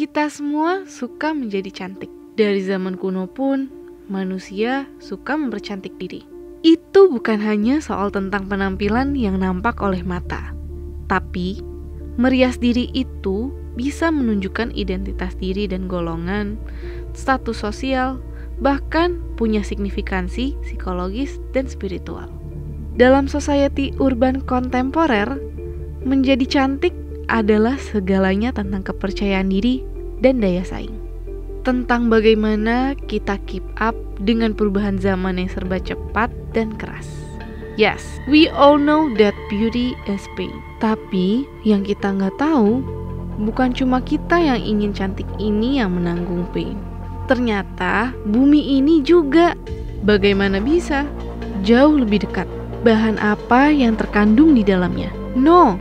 Kita semua suka menjadi cantik. Dari zaman kuno pun, manusia suka mempercantik diri. Itu bukan hanya soal tentang penampilan yang nampak oleh mata, tapi merias diri itu bisa menunjukkan identitas diri dan golongan, status sosial, bahkan punya signifikansi psikologis dan spiritual. Dalam society urban kontemporer, menjadi cantik adalah segalanya tentang kepercayaan diri dan daya saing. Tentang bagaimana kita keep up dengan perubahan zaman yang serba cepat dan keras. Yes, we all know that beauty is pain. Tapi yang kita nggak tahu, bukan cuma kita yang ingin cantik ini yang menanggung pain. Ternyata bumi ini juga. Bagaimana bisa? Jauh lebih dekat. Bahan apa yang terkandung di dalamnya? No,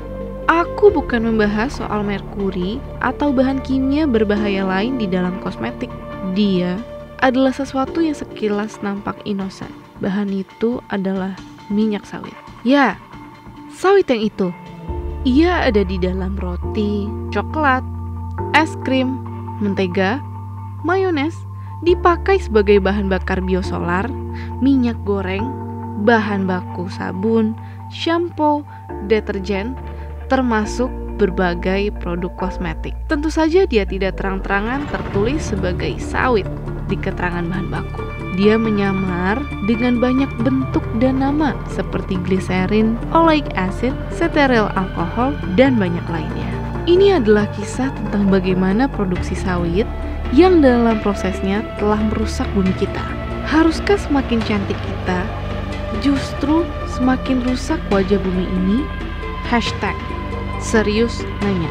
aku bukan membahas soal merkuri atau bahan kimia berbahaya lain di dalam kosmetik. Dia adalah sesuatu yang sekilas nampak inosan. Bahan itu adalah minyak sawit. Ya, sawit yang itu. Ia ada di dalam roti, coklat, es krim, mentega, mayones, dipakai sebagai bahan bakar biosolar, minyak goreng, bahan baku sabun, shampoo, deterjen, termasuk berbagai produk kosmetik. Tentu saja dia tidak terang-terangan tertulis sebagai sawit di keterangan bahan baku. Dia menyamar dengan banyak bentuk dan nama seperti gliserin, oleic acid, stearyl alkohol, dan banyak lainnya. Ini adalah kisah tentang bagaimana produksi sawit yang dalam prosesnya telah merusak bumi kita. Haruskah semakin cantik kita, justru semakin rusak wajah bumi ini? #serius nanya.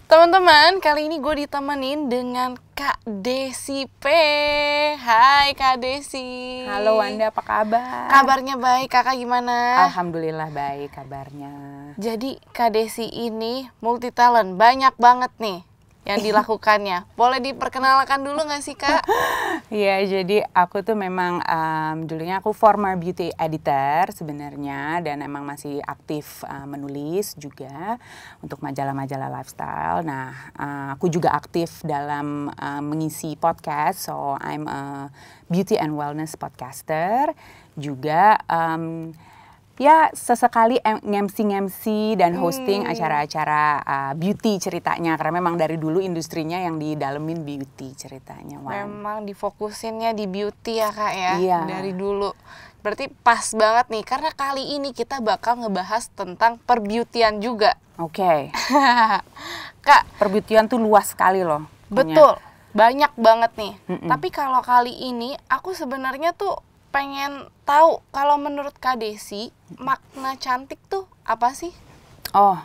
Teman-teman, kali ini gue ditemenin dengan Kak Desi P. Hai Kak Desi. Halo Wanda, apa kabar? Kabarnya baik, kakak gimana? Alhamdulillah baik kabarnya. Jadi Kak Desi ini multi talent, banyak banget nih yang dilakukannya. Boleh diperkenalkan dulu gak sih Kak? Iya, jadi aku tuh memang dulunya aku former beauty editor sebenarnya, dan emang masih aktif menulis juga untuk majalah-majalah lifestyle. Nah, aku juga aktif dalam mengisi podcast, so I'm a beauty and wellness podcaster. Juga ya sesekali ngemsi dan hosting acara-acara beauty ceritanya, karena memang dari dulu industrinya yang didalemin beauty ceritanya. Memang difokusinnya di beauty ya Kak ya, iya. Dari dulu. Berarti pas banget nih, karena kali ini kita bakal ngebahas tentang perbeautyan juga. Oke. Kak, perbeautyan tuh luas sekali loh. Betul, banyak banget nih. Tapi kalau kali ini aku sebenarnya tuh pengen tahu, kalau menurut Kak Desi, makna cantik tuh apa sih? Oh,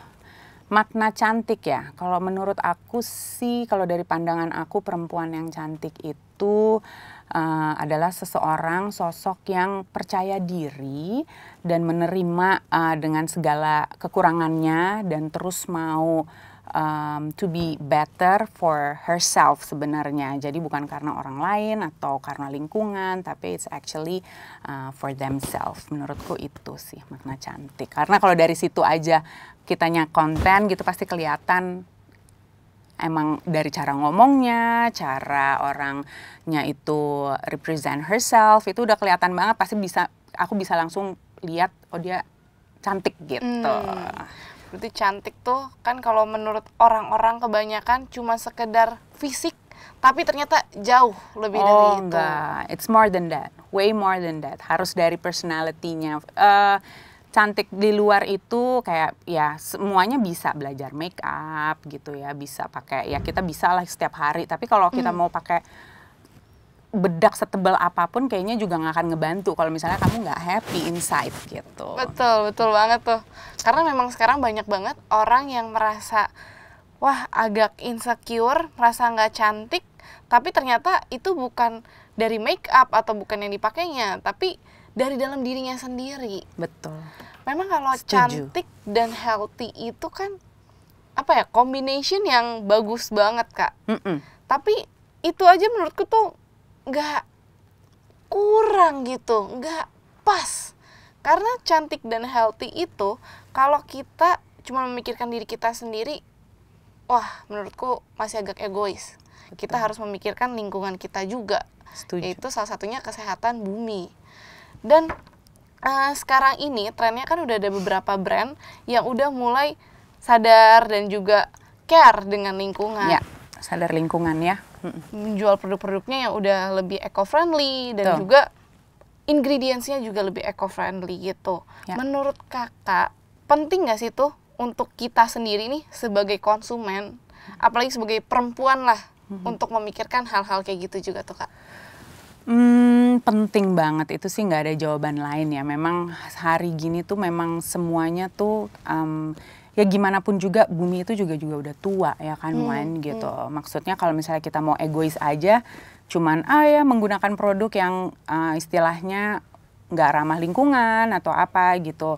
makna cantik ya. Kalau menurut aku sih, kalau dari pandangan aku, perempuan yang cantik itu adalah seseorang, sosok yang percaya diri dan menerima dengan segala kekurangannya, dan terus mau to be better for herself sebenarnya. Jadi bukan karena orang lain atau karena lingkungan, tapi it's actually for themselves. Menurutku itu sih makna cantik. Karena kalau dari situ aja kitanya konten gitu, pasti kelihatan emang dari cara ngomongnya, cara orangnya itu represent herself, itu udah kelihatan banget. Pasti aku bisa langsung lihat, oh dia cantik gitu. Berarti cantik tuh kan kalau menurut orang-orang kebanyakan cuma sekedar fisik, tapi ternyata jauh lebih dari itu. Enggak, it's more than that, way more than that. Harus dari personality-nya. Cantik di luar itu kayak ya semuanya bisa, belajar make up gitu ya, bisa pakai, ya kita bisa lah setiap hari. Tapi kalau kita mau pakai bedak setebal apapun kayaknya juga nggak akan ngebantu kalau misalnya kamu nggak happy inside gitu. Betul banget tuh. Karena memang sekarang banyak banget orang yang merasa, wah agak insecure, merasa nggak cantik, tapi ternyata itu bukan dari make up atau bukan yang dipakainya, tapi dari dalam dirinya sendiri. Betul. Memang kalau Setuju. cantik dan healthy itu kan apa ya, combination yang bagus banget Kak. Tapi itu aja menurutku tuh nggak kurang gitu, nggak pas. Karena cantik dan healthy itu kalau kita cuma memikirkan diri kita sendiri, wah menurutku masih agak egois. Kita harus memikirkan lingkungan kita juga. Setuju. Yaitu salah satunya kesehatan bumi. Dan sekarang ini trennya kan udah ada beberapa brand yang udah mulai sadar dan juga care dengan lingkungan. Ya, sadar lingkungan ya. Menjual produk-produknya yang udah lebih eco-friendly dan juga ingredients-nya juga lebih eco-friendly gitu. Ya. Menurut kakak, penting nggak sih tuh untuk kita sendiri nih sebagai konsumen, apalagi sebagai perempuan lah, untuk memikirkan hal-hal kayak gitu juga tuh Kak? Penting banget, itu sih nggak ada jawaban lain ya. Memang hari gini tuh memang semuanya tuh ya gimana pun juga bumi itu juga udah tua ya kan Wan gitu. Maksudnya kalau misalnya kita mau egois aja, cuman ya menggunakan produk yang istilahnya nggak ramah lingkungan atau apa gitu.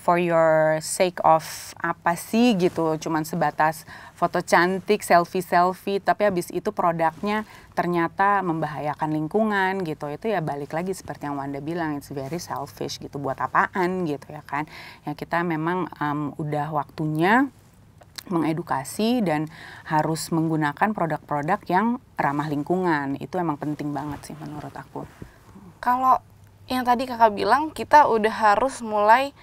For your sake of apa sih gitu, cuman sebatas foto cantik, selfie, tapi habis itu produknya ternyata membahayakan lingkungan gitu. Itu ya balik lagi seperti yang Wanda bilang, it's very selfish gitu, buat apaan gitu ya kan. Ya kita memang udah waktunya mengedukasi dan harus menggunakan produk-produk yang ramah lingkungan. Itu emang penting banget sih menurut aku. Kalau yang tadi kakak bilang, kita udah harus mulai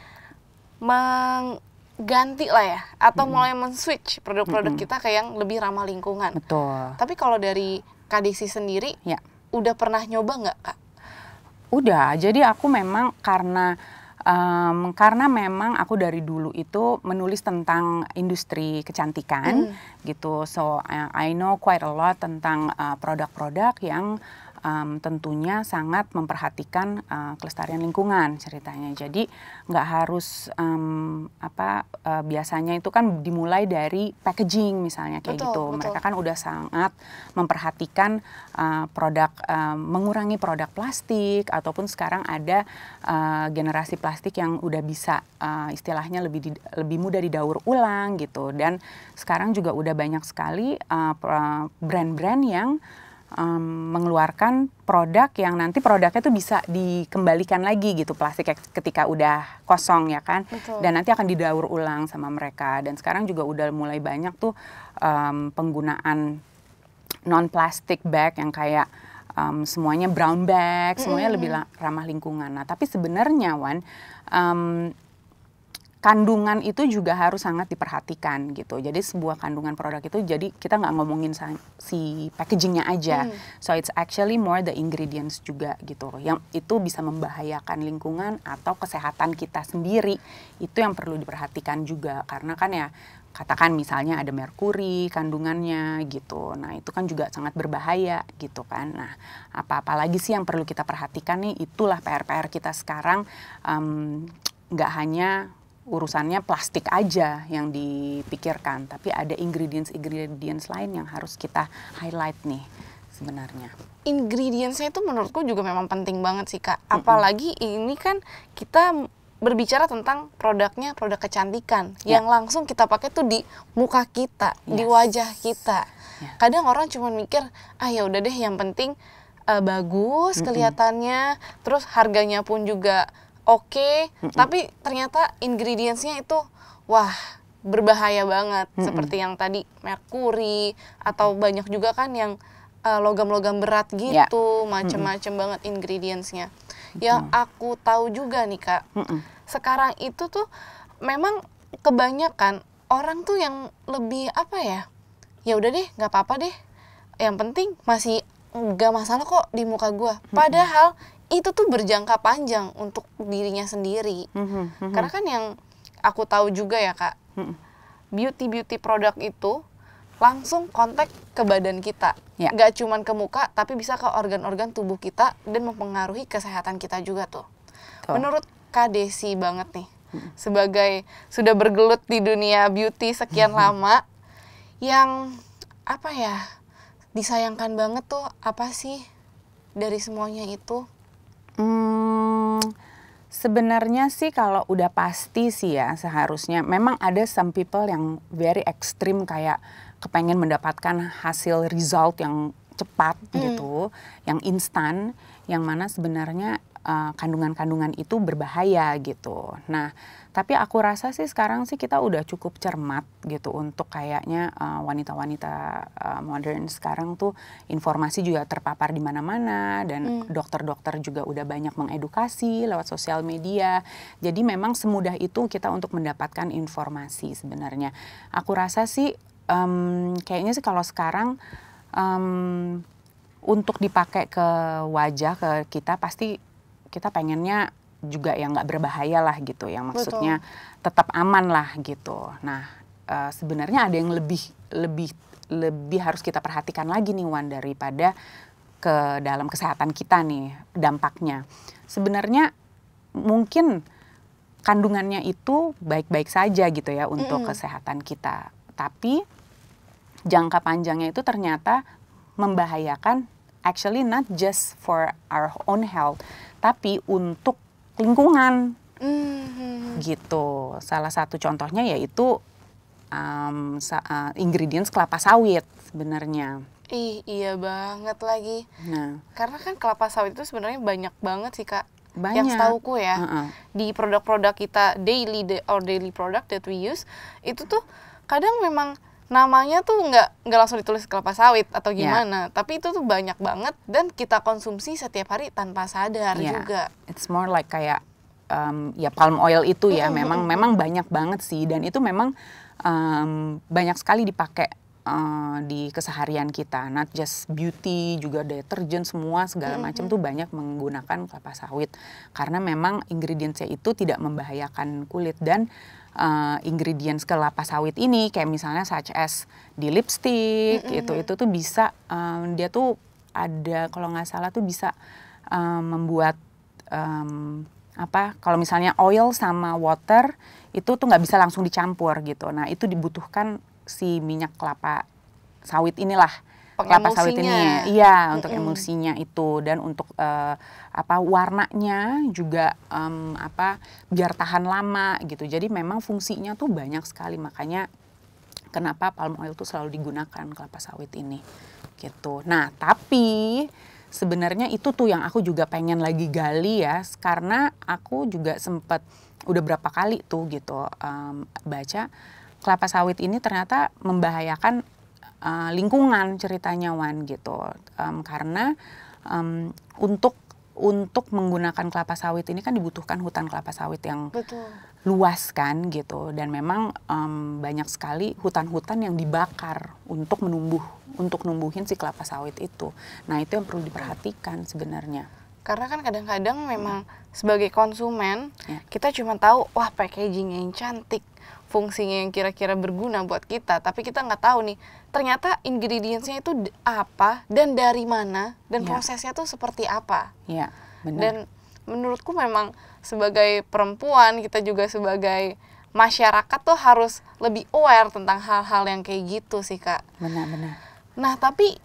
mengganti lah ya, atau mulai men-switch produk-produk kita ke yang lebih ramah lingkungan. Betul. Tapi kalau dari Kak Desi sendiri, udah pernah nyoba nggak Kak? Udah, jadi aku memang karena memang aku dari dulu itu menulis tentang industri kecantikan gitu, so I know quite a lot tentang produk-produk yang tentunya sangat memperhatikan kelestarian lingkungan ceritanya. Jadi nggak harus biasanya itu kan dimulai dari packaging misalnya kayak gitu. Mereka kan udah sangat memperhatikan produk, mengurangi produk plastik, ataupun sekarang ada generasi plastik yang udah bisa istilahnya lebih mudah didaur ulang gitu. Dan sekarang juga udah banyak sekali brand-brand yang mengeluarkan produk yang nanti produknya tuh bisa dikembalikan lagi gitu, plastik ketika udah kosong ya kan. Betul. Dan nanti akan didaur ulang sama mereka. Dan sekarang juga udah mulai banyak tuh penggunaan non-plastic bag yang kayak semuanya brown bag, semuanya lebih ramah lingkungan. Nah tapi sebenarnya Wan, kandungan itu juga harus sangat diperhatikan gitu. Jadi sebuah kandungan produk itu, jadi kita nggak ngomongin si packagingnya aja. So it's actually more the ingredients juga gitu. Yang itu bisa membahayakan lingkungan atau kesehatan kita sendiri. Itu yang perlu diperhatikan juga. Karena kan ya katakan misalnya ada merkuri kandungannya gitu. Nah itu kan juga sangat berbahaya gitu kan. Nah apa lagi sih yang perlu kita perhatikan nih? Itulah PR-PR kita sekarang, nggak hanya urusannya plastik aja yang dipikirkan, tapi ada ingredients lain yang harus kita highlight nih sebenarnya. Ingredientsnya itu menurutku juga memang penting banget sih Kak. Apalagi ini kan kita berbicara tentang produknya, produk kecantikan yang langsung kita pakai tuh di muka kita, di wajah kita. Kadang orang cuma mikir, ya udah deh yang penting bagus kelihatannya, terus harganya pun juga oke, tapi ternyata ingredients-nya itu wah berbahaya banget, seperti yang tadi merkuri atau banyak juga kan yang logam-logam berat gitu, macem-macem banget ingredients-nya. Yang aku tahu juga nih Kak, sekarang itu tuh memang kebanyakan orang tuh yang lebih ya udah deh nggak apa-apa deh, yang penting masih nggak masalah kok di muka gua. Padahal itu tuh berjangka panjang untuk dirinya sendiri. Karena kan yang aku tahu juga ya Kak, beauty produk itu langsung kontak ke badan kita. Nggak cuman ke muka, tapi bisa ke organ-organ tubuh kita dan mempengaruhi kesehatan kita juga tuh. Menurut Kak Desi banget nih, sebagai sudah bergelut di dunia beauty sekian lama, yang disayangkan banget tuh apa sih dari semuanya itu? Sebenarnya sih kalau udah pasti sih ya seharusnya memang ada some people yang very extreme, kayak kepengen mendapatkan hasil result yang cepat gitu, yang instan, yang mana sebenarnya kandungan-kandungan itu berbahaya gitu. Nah, tapi aku rasa sih sekarang sih kita udah cukup cermat gitu untuk kayaknya wanita-wanita modern sekarang tuh informasi juga terpapar di mana-mana dan dokter-dokter juga udah banyak mengedukasi lewat sosial media. Jadi memang semudah itu kita untuk mendapatkan informasi sebenarnya. Aku rasa sih kayaknya sih kalau sekarang untuk dipakai ke wajah ke kita pasti kita pengennya juga yang nggak berbahaya lah gitu, yang maksudnya tetap aman lah gitu. Nah sebenarnya ada yang lebih harus kita perhatikan lagi nih Wan daripada ke dalam kesehatan kita nih dampaknya. Sebenarnya mungkin kandungannya itu baik-baik saja gitu ya untuk kesehatan kita, tapi jangka panjangnya itu ternyata membahayakan, actually not just for our own health, tapi untuk lingkungan gitu. Salah satu contohnya yaitu ingredients kelapa sawit sebenarnya. Iya banget lagi. Nah, karena kan kelapa sawit itu sebenarnya banyak banget sih Kak. banyak. Yang setauku ya, di produk-produk kita daily product that we use, itu tuh kadang memang namanya tuh nggak langsung ditulis kelapa sawit atau gimana, tapi itu tuh banyak banget dan kita konsumsi setiap hari tanpa sadar juga. It's more like kayak ya palm oil itu ya, memang banyak banget sih, dan itu memang banyak sekali dipakai di keseharian kita, not just beauty, juga deterjen semua segala macam tuh banyak menggunakan kelapa sawit karena memang ingredientsnya itu tidak membahayakan kulit. Dan ingredients kelapa sawit ini kayak misalnya such as di lipstick itu tuh bisa dia tuh ada, kalau nggak salah tuh bisa membuat kalau misalnya oil sama water itu tuh nggak bisa langsung dicampur gitu. Nah itu dibutuhkan si minyak kelapa sawit inilah, kelapa sawit ini, iya, untuk emulsinya itu, dan untuk warnanya juga biar tahan lama gitu. Jadi memang fungsinya tuh banyak sekali, makanya kenapa palm oil tuh selalu digunakan kelapa sawit ini gitu. Nah tapi sebenarnya itu tuh yang aku juga pengen lagi gali ya, karena aku juga sempet udah berapa kali tuh gitu baca kelapa sawit ini ternyata membahayakan lingkungan ceritanya Wan gitu, karena untuk menggunakan kelapa sawit ini kan dibutuhkan hutan kelapa sawit yang luas kan gitu, dan memang banyak sekali hutan-hutan yang dibakar untuk numbuhin si kelapa sawit itu. Nah itu yang perlu diperhatikan sebenarnya. Karena kan kadang-kadang memang sebagai konsumen kita cuma tahu wah packaging yang cantik, fungsinya yang kira-kira berguna buat kita, tapi kita nggak tahu nih ternyata ingredientsnya itu apa dan dari mana dan prosesnya tuh seperti apa. Iya, benar. Dan menurutku memang sebagai perempuan, kita juga sebagai masyarakat tuh harus lebih aware tentang hal-hal yang kayak gitu sih Kak. Benar-benar. Nah tapi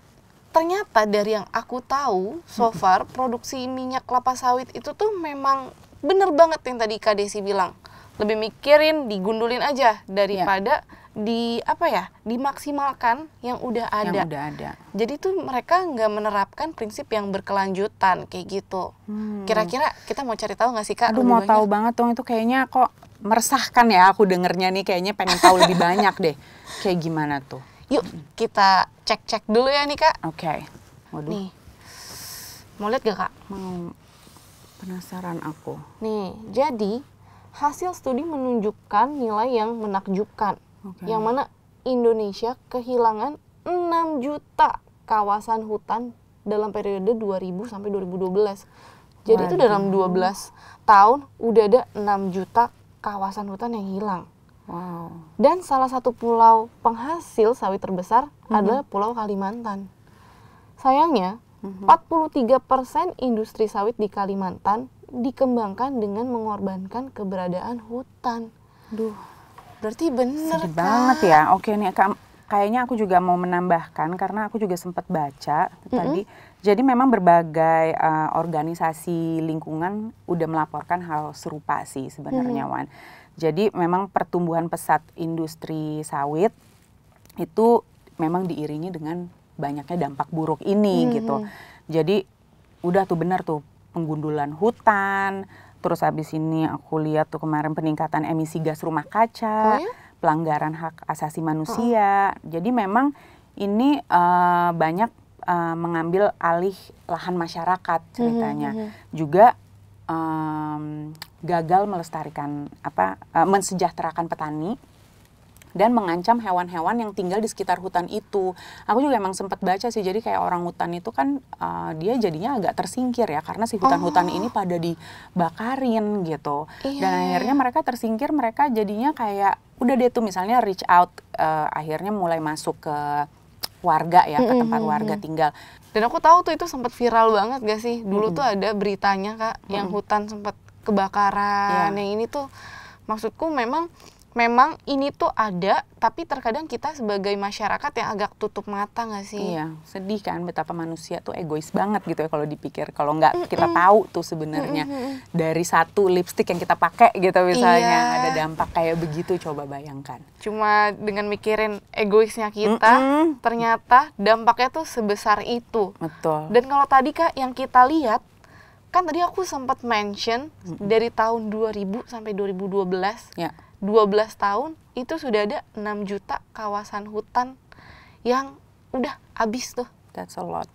ternyata dari yang aku tahu so far produksi minyak kelapa sawit itu tuh memang bener banget yang tadi Kak Desi bilang, lebih mikirin digundulin aja daripada dimaksimalkan yang udah ada. Jadi tuh mereka nggak menerapkan prinsip yang berkelanjutan kayak gitu. Kira-kira kita mau cari tahu nggak sih Kak? Aduh mau tahu banget dong, itu kayaknya kok meresahkan ya aku dengernya nih, kayaknya pengen tahu lebih banyak deh. Kayak gimana tuh? Yuk kita cek-cek dulu ya nih Kak. Oke. Waduh. Nih, mau lihat gak Kak? Mau, penasaran aku. Nih, jadi hasil studi menunjukkan nilai yang menakjubkan. Yang mana Indonesia kehilangan 6 juta kawasan hutan dalam periode 2000 sampai 2012. Jadi itu dalam 12 tahun udah ada 6 juta kawasan hutan yang hilang. Wow. Dan salah satu pulau penghasil sawit terbesar adalah Pulau Kalimantan. Sayangnya, 43% industri sawit di Kalimantan dikembangkan dengan mengorbankan keberadaan hutan. Duh, berarti bener sedih banget ya. Oke nih, kayaknya aku juga mau menambahkan karena aku juga sempat baca tadi. Jadi memang berbagai organisasi lingkungan udah melaporkan hal serupa sih sebenarnya Wan. Jadi memang pertumbuhan pesat industri sawit itu memang diiringi dengan banyaknya dampak buruk ini gitu. Jadi udah tuh benar tuh, penggundulan hutan, terus habis ini aku lihat tuh kemarin peningkatan emisi gas rumah kaca, pelanggaran hak asasi manusia. Jadi memang ini banyak mengambil alih lahan masyarakat ceritanya. Juga gagal melestarikan mensejahterakan petani dan mengancam hewan-hewan yang tinggal di sekitar hutan itu. Aku juga emang sempat baca sih, jadi kayak orang hutan itu kan dia jadinya agak tersingkir ya, karena si hutan-hutan ini pada dibakarin gitu. Dan akhirnya mereka tersingkir, mereka jadinya kayak udah deh tuh misalnya reach out, akhirnya mulai masuk ke warga ya, ke tempat warga tinggal. Dan aku tahu tuh itu sempat viral banget gak sih? Dulu tuh ada beritanya Kak, yang hutan sempat kebakaran. Yang ini tuh maksudku memang ini tuh ada, tapi terkadang kita sebagai masyarakat yang agak tutup mata nggak sih? Iya, sedih kan betapa manusia tuh egois banget gitu ya kalau dipikir. Kalau nggak kita tahu tuh sebenarnya dari satu lipstick yang kita pakai gitu misalnya ada dampak kayak begitu, coba bayangkan. Cuma dengan mikirin egoisnya kita, ternyata dampaknya tuh sebesar itu. Betul. Dan kalau tadi Kak yang kita lihat, kan tadi aku sempat mention dari tahun 2000 sampai 2012. Ya. 12 tahun itu sudah ada 6 juta kawasan hutan yang udah habis tuh. That's a lot.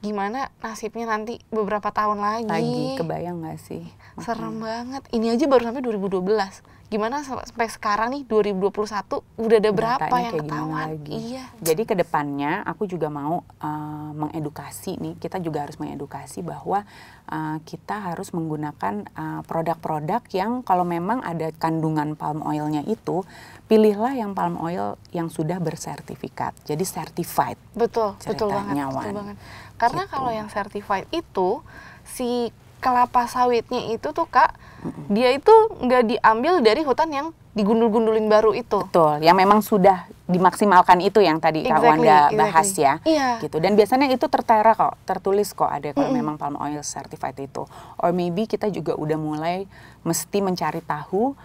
Gimana nasibnya nanti beberapa tahun lagi? Kebayang gak sih? Serem banget. Ini aja baru sampai 2012. Gimana sampai sekarang nih 2021 udah ada berapa yang ketahuan? Iya. Jadi kedepannya aku juga mau mengedukasi nih, kita juga harus mengedukasi bahwa kita harus menggunakan produk-produk yang kalau memang ada kandungan palm oilnya itu, pilihlah yang palm oil yang sudah bersertifikat. Jadi certified. Betul banget. Karena kalau yang certified itu si kelapa sawitnya itu tuh Kak, dia itu nggak diambil dari hutan yang digundul-gundulin baru itu. Betul, yang memang sudah dimaksimalkan itu yang tadi Kak Wanda bahas ya. Gitu. Dan biasanya itu tertera kok, tertulis kok ada kalau memang palm oil certified itu. Or maybe kita juga udah mulai mesti mencari tahu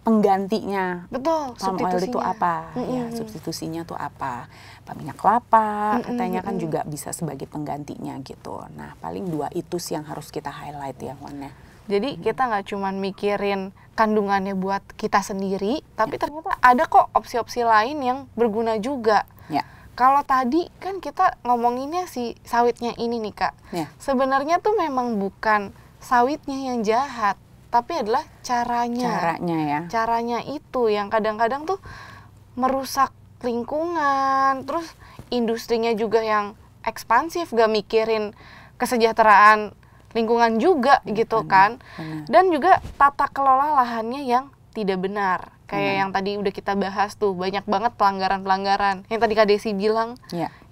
penggantinya. Betul, palm oil itu apa? Ya, substitusinya tuh apa? Minyak kelapa katanya kan juga bisa sebagai penggantinya gitu. Nah, paling 2 itu sih yang harus kita highlight ya, Wanda. Jadi kita nggak cuma mikirin kandungannya buat kita sendiri, tapi ternyata ada kok opsi-opsi lain yang berguna juga. Kalau tadi kan kita ngomonginnya si sawitnya ini nih Kak. Sebenarnya tuh memang bukan sawitnya yang jahat, tapi adalah caranya. Caranya itu yang kadang-kadang tuh merusak lingkungan, terus industrinya juga yang ekspansif, gak mikirin kesejahteraan lingkungan juga gitu kan. Dan juga tata kelola lahannya yang tidak benar. Kayak yang tadi udah kita bahas tuh, banyak banget pelanggaran-pelanggaran. Yang tadi Kak Desi bilang,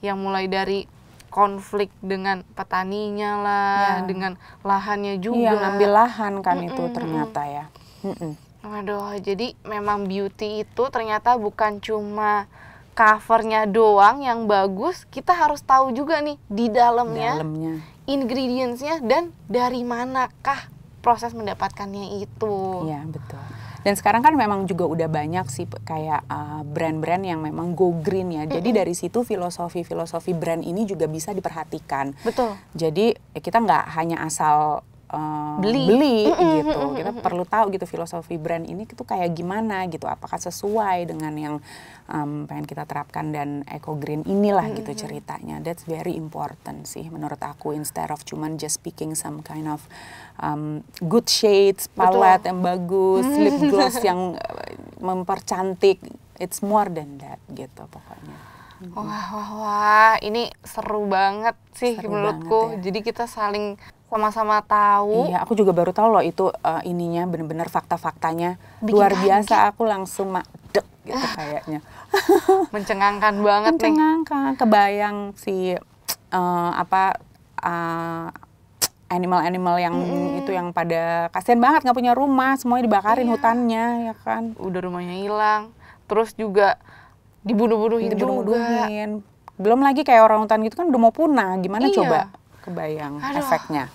yang mulai dari konflik dengan petaninya lah, dengan lahannya juga. Ngambil lahan kan itu ternyata ya. Waduh, jadi memang beauty itu ternyata bukan cuma covernya doang yang bagus, kita harus tahu juga nih di dalamnya. Ingredientsnya dan dari manakah proses mendapatkannya itu. Iya, betul. Dan sekarang kan memang juga udah banyak sih kayak brand-brand yang memang go green ya. Jadi dari situ filosofi brand ini juga bisa diperhatikan. Betul. Jadi kita nggak hanya asal beli gitu. Kita perlu tahu gitu filosofi brand ini itu kayak gimana gitu. Apakah sesuai dengan yang pengen kita terapkan dan eco green inilah gitu ceritanya. That's very important sih menurut aku, instead of cuman just picking some kind of good shades, palette yang bagus, lip gloss yang mempercantik. It's more than that gitu pokoknya. Wah, ini seru banget sih menurutku. Jadi kita saling sama-sama tahu. Iya, aku juga baru tahu loh itu ininya bener-bener fakta-faktanya luar biasa. Aku langsung dek gitu kayaknya. Mencengangkan banget nih. Mencengangkan, kebayang si animal-animal yang itu yang pada kasihan banget nggak punya rumah, semuanya dibakarin hutannya ya kan. Udah rumahnya hilang, terus juga dibunuh-bunuhin juga. Belum lagi kayak orang hutan gitu kan udah mau punah, gimana coba? Kebayang efeknya.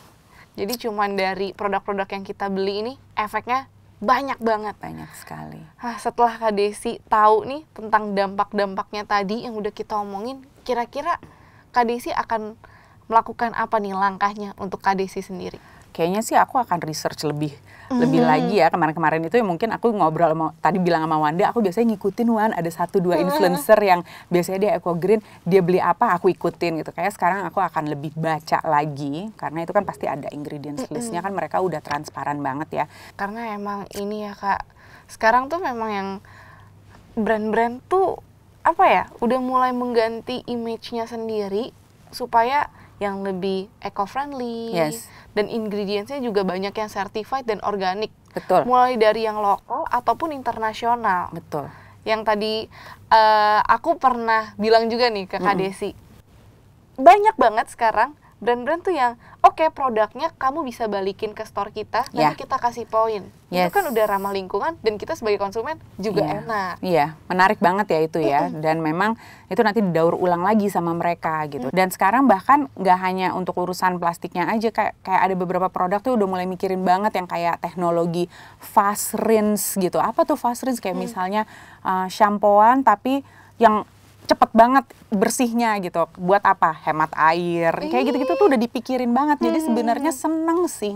Jadi cuman dari produk-produk yang kita beli ini efeknya banyak banget. Banyak sekali. Setelah Kak Desi tahu nih tentang dampak-dampaknya tadi yang udah kita omongin, kira-kira Kak Desi akan melakukan apa nih langkahnya untuk Kak Desi sendiri? Kayaknya sih aku akan research lebih lagi ya. Kemarin-kemarin itu ya mungkin aku ngobrol tadi bilang sama Wanda, aku biasanya ngikutin ada 1-2 influencer yang biasanya dia eco green, dia beli apa aku ikutin gitu. Kayak sekarang aku akan lebih baca lagi karena itu kan pasti ada ingredients listnya kan, mereka udah transparan banget ya. Karena emang ini ya Kak, sekarang tuh memang yang brand-brand tuh apa ya, udah mulai mengganti image-nya sendiri supaya yang lebih eco-friendly, dan ingredients-nya juga banyak yang certified dan organik. Betul. Mulai dari yang lokal ataupun internasional. Betul. Yang tadi aku pernah bilang juga nih ke Kak Desi, banyak banget sekarang brand-brand tuh yang oke, produknya kamu bisa balikin ke store kita, nanti kita kasih poin. Itu kan udah ramah lingkungan dan kita sebagai konsumen juga enak. Iya, menarik banget ya itu ya. Dan memang itu nanti didaur ulang lagi sama mereka gitu. Dan sekarang bahkan nggak hanya untuk urusan plastiknya aja, kayak ada beberapa produk tuh udah mulai mikirin banget yang kayak teknologi fast rinse gitu. Apa tuh fast rinse? Kayak misalnya shampooan tapi yang cepet banget bersihnya gitu. Buat apa? Hemat air. Kayak gitu-gitu tuh udah dipikirin banget. Jadi sebenarnya seneng sih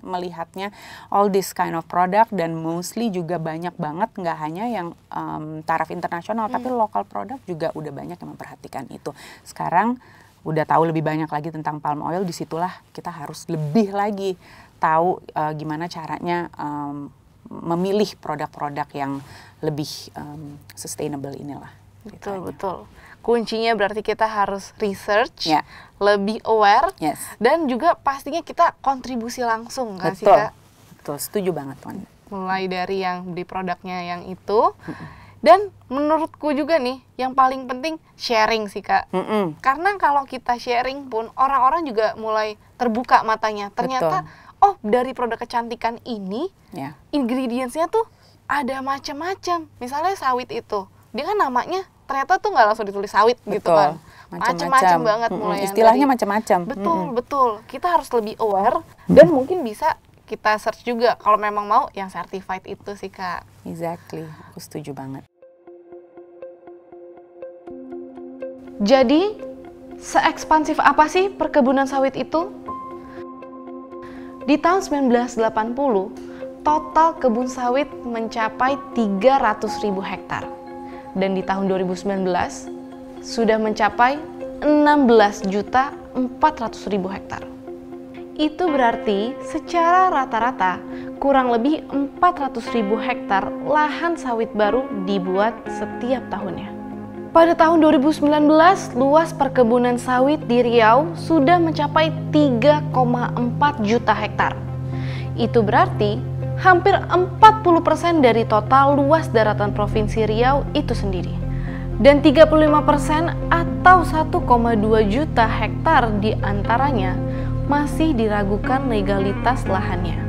melihatnya all this kind of product, dan mostly juga banyak banget, nggak hanya yang taraf internasional, tapi lokal produk juga udah banyak yang memperhatikan itu. Sekarang udah tahu lebih banyak lagi tentang palm oil, disitulah kita harus lebih lagi tahu gimana caranya memilih produk-produk yang lebih sustainable inilah. Betul. Kuncinya berarti kita harus research, lebih aware, dan juga pastinya kita kontribusi langsung kan sih Kak? Betul, setuju banget Wan. Mulai dari yang beli produknya yang itu, dan menurutku juga nih yang paling penting sharing sih Kak. Karena kalau kita sharing pun orang-orang juga mulai terbuka matanya. Ternyata dari produk kecantikan ini ingredients-nya tuh ada macam-macam. Misalnya sawit itu, dia kan namanya ternyata tuh nggak langsung ditulis sawit gitu kan, macam-macam banget mulai istilahnya macam-macam. Betul. Kita harus lebih aware, dan mungkin bisa kita search juga kalau memang mau yang certified itu sih Kak. Exactly, aku setuju banget. Jadi seekspansif apa sih perkebunan sawit itu? Di tahun 1980 total kebun sawit mencapai 300.000 hektar. Dan di tahun 2019 sudah mencapai 16.400.000 hektar. Itu berarti secara rata-rata kurang lebih 400.000 hektar lahan sawit baru dibuat setiap tahunnya. Pada tahun 2019, luas perkebunan sawit di Riau sudah mencapai 3,4 juta hektar. Itu berarti hampir 40% dari total luas daratan Provinsi Riau itu sendiri. Dan 35% atau 1,2 juta hektar diantaranya masih diragukan legalitas lahannya.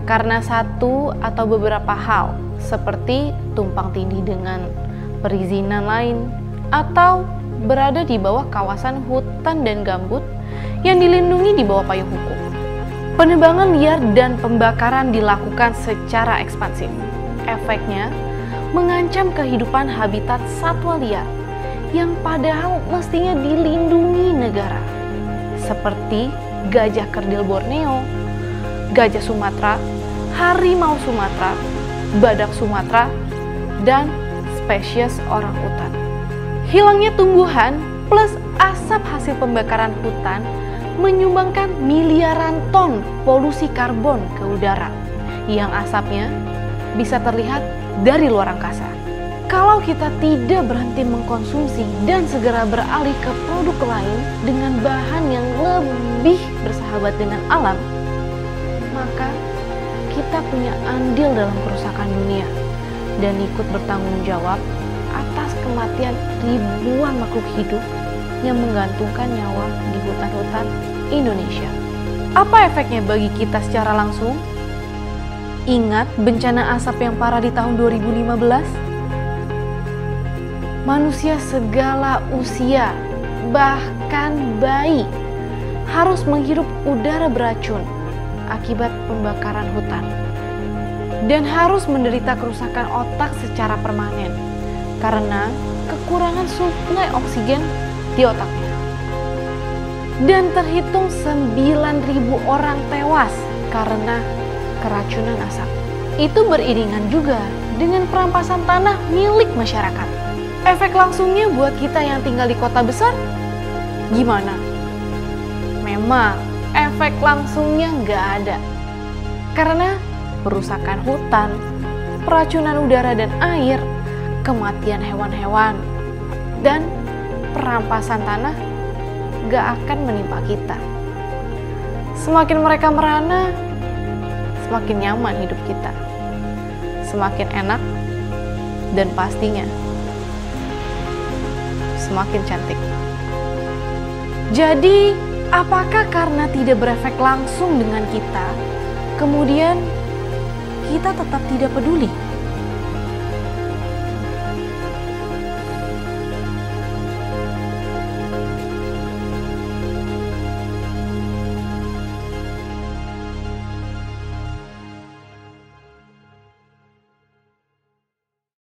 Karena satu atau beberapa hal seperti tumpang tindih dengan perizinan lain, atau berada di bawah kawasan hutan dan gambut yang dilindungi di bawah payung hukum. Penebangan liar dan pembakaran dilakukan secara ekspansif. Efeknya mengancam kehidupan habitat satwa liar yang padahal mestinya dilindungi negara, seperti gajah kerdil Borneo, gajah Sumatera, harimau Sumatera, badak Sumatera, dan spesies orangutan. Hilangnya tumbuhan plus asap hasil pembakaran hutan menyumbangkan miliaran ton polusi karbon ke udara yang asapnya bisa terlihat dari luar angkasa. Kalau kita tidak berhenti mengkonsumsi dan segera beralih ke produk lain dengan bahan yang lebih bersahabat dengan alam, maka kita punya andil dalam kerusakan dunia dan ikut bertanggung jawab atas kematian ribuan makhluk hidup yang menggantungkan nyawa di hutan-hutan Indonesia. Apa efeknya bagi kita secara langsung? Ingat bencana asap yang parah di tahun 2015? Manusia segala usia, bahkan bayi, harus menghirup udara beracun akibat pembakaran hutan. Dan harus menderita kerusakan otak secara permanen karena kekurangan suplai oksigen di otaknya. dan terhitung 9.000 orang tewas karena keracunan asap. Itu beriringan juga dengan perampasan tanah milik masyarakat. Efek langsungnya buat kita yang tinggal di kota besar, gimana? Memang efek langsungnya nggak ada. Karena perusakan hutan, peracunan udara dan air, kematian hewan-hewan, dan perampasan tanah gak akan menimpa kita. Semakin mereka merana, semakin nyaman hidup kita. Semakin enak, dan pastinya semakin cantik. Jadi, apakah karena tidak berefek langsung dengan kita, kemudian kita tetap tidak peduli?